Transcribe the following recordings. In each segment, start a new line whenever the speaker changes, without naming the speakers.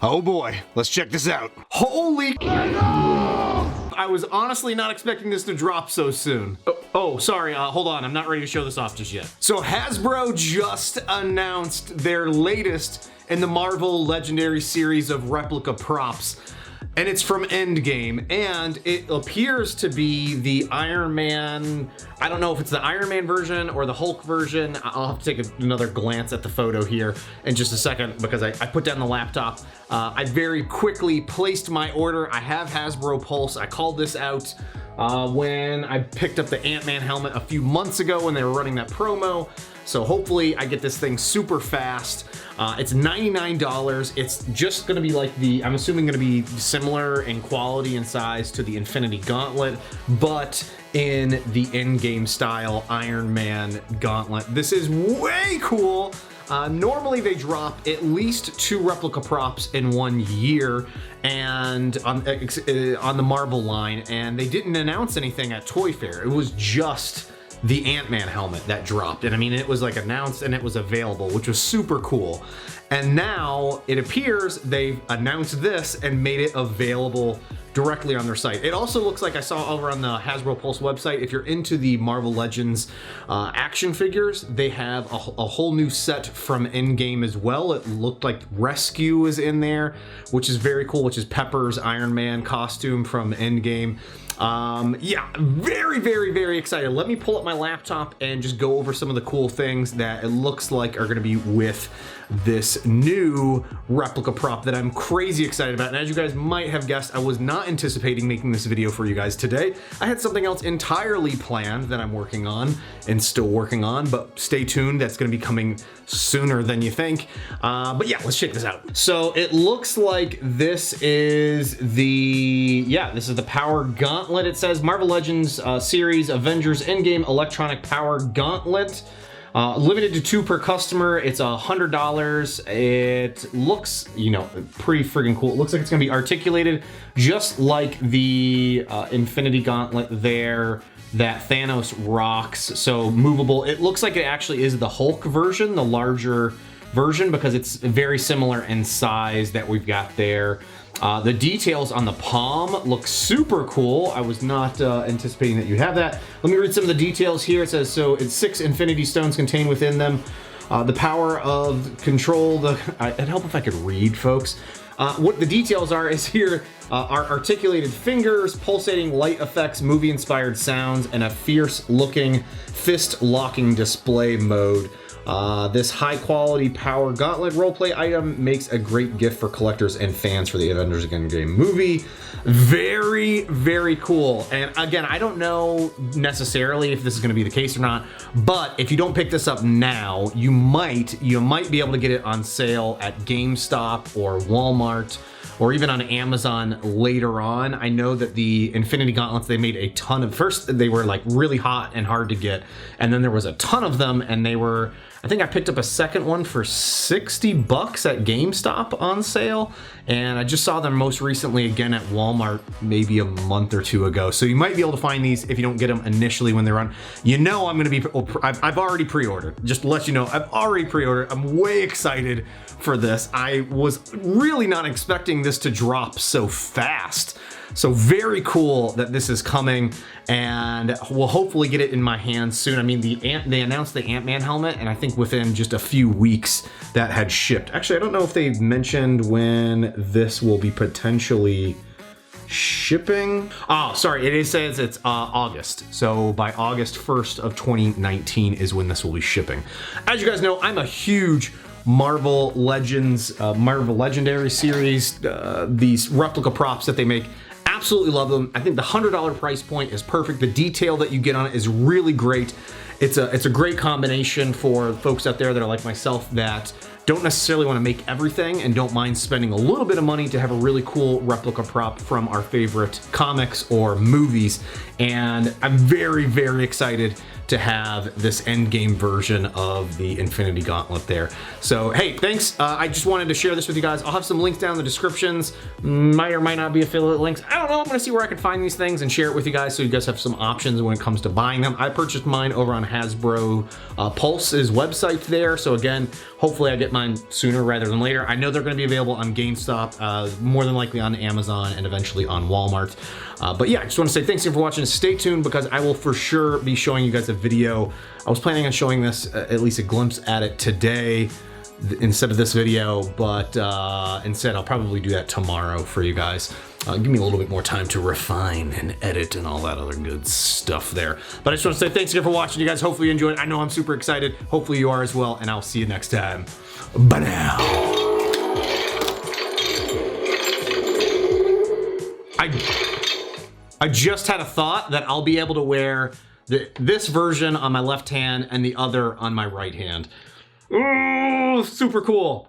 Oh boy, let's check this out. Holy... I was honestly not expecting this to drop so soon. Oh, sorry, hold on, I'm not ready to show this off just yet. So Hasbro just announced their latest in the Marvel Legendary series of replica props. And it's from Endgame, and it appears to be the Iron Man. I don't know if it's the Iron Man version or the Hulk version. I'll have to take another glance at the photo here in just a second because I put down the laptop. I very quickly placed my order. I have Hasbro Pulse. I called this out when I picked up the Ant-Man helmet a few months ago when they were running that promo. So hopefully I get this thing super fast. It's $99. It's just gonna be like I'm assuming gonna be similar in quality and size to the Infinity Gauntlet, but in the Endgame style Iron Man Gauntlet. This is way cool. Normally they drop at least 2 replica props in 1 year and on the Marvel line, and they didn't announce anything at Toy Fair. It was just the Ant-Man helmet that dropped. And I mean, it was like announced and it was available, which was super cool. And now it appears they've announced this and made it available directly on their site. It also looks like I saw over on the Hasbro Pulse website, if you're into the Marvel Legends action figures, they have a whole new set from Endgame as well. It looked like Rescue is in there, which is very cool, which is Pepper's Iron Man costume from Endgame. Yeah, very excited. Let me pull up my laptop and just go over some of the cool things that it looks like are going to be with this new replica prop that I'm crazy excited about. And as you guys might have guessed, I was not anticipating making this video for you guys today. I had something else entirely planned that I'm working on and still working on, but stay tuned. That's going to be coming sooner than you think. But yeah, let's check this out. So it looks like this is the Power Gauntlet. It says Marvel Legends series Avengers Endgame electronic Power Gauntlet. Limited to 2 per customer. It's $100. It looks, pretty friggin' cool. It looks like it's gonna be articulated just like the Infinity Gauntlet there that Thanos rocks. So movable. It looks like it actually is the Hulk version, the larger version, because it's very similar in size that we've got there. The details on the palm look super cool. I was not anticipating that you have that. Let me read some of the details here. It says, so it's 6 Infinity Stones contained within them. The power of control, it'd help if I could read, folks. What the details are is here are articulated fingers, pulsating light effects, movie-inspired sounds, and a fierce-looking fist-locking display mode. This high-quality Power Gauntlet roleplay item makes a great gift for collectors and fans for the Avengers Endgame movie. Very cool. And again, I don't know necessarily if this is going to be the case or not, but if you don't pick this up now, you might be able to get it on sale at GameStop or Walmart, or even on Amazon later on. I know that the Infinity Gauntlets, they made a ton of, first they were like really hot and hard to get, and then there was a ton of them, and they were, I think I picked up a second one for $60 at GameStop on sale, and I just saw them most recently again at Walmart maybe a month or 2 ago. So you might be able to find these if you don't get them initially when they're on. I'm gonna be, I've already pre-ordered, just to let you know, I've already pre-ordered. I'm way excited for this. I was really not expecting this to drop so fast. So very cool that this is coming, and we'll hopefully get it in my hands soon. I mean, they announced the Ant-Man helmet, and I think within just a few weeks that had shipped. Actually, I don't know if they mentioned when this will be potentially shipping. Oh, sorry, it says it's August. So by August 1st of 2019 is when this will be shipping. As you guys know, I'm a huge Marvel Legends, Marvel Legendary series, these replica props that they make. Absolutely love them. I think the $100 price point is perfect. The detail that you get on it is really great. It's a great combination for folks out there that are like myself that don't necessarily want to make everything and don't mind spending a little bit of money to have a really cool replica prop from our favorite comics or movies. And I'm very excited to have this endgame version of the Infinity Gauntlet there. So hey, thanks. I just wanted to share this with you guys. I'll have some links down in the descriptions. Might or might not be affiliate links. I don't know. I'm gonna see where I can find these things and share it with you guys so you guys have some options when it comes to buying them. I purchased mine over on Hasbro Pulse's website there. So again, hopefully I get mine sooner rather than later. I know they're gonna be available on GameStop, more than likely on Amazon and eventually on Walmart. But yeah, I just want to say thanks again for watching. Stay tuned because I will for sure be showing you guys a video. I was planning on showing this, at least a glimpse at it today instead of this video, but instead I'll probably do that tomorrow for you guys. Give me a little bit more time to refine and edit and all that other good stuff there. But I just want to say thanks again for watching, you guys. Hopefully you enjoyed. I know I'm super excited. Hopefully you are as well, and I'll see you next time. Bye now. I just had a thought that I'll be able to wear this version on my left hand and the other on my right hand. Ooh, super cool.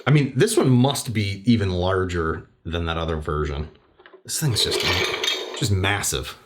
I mean, this one must be even larger than that other version. This thing's just massive.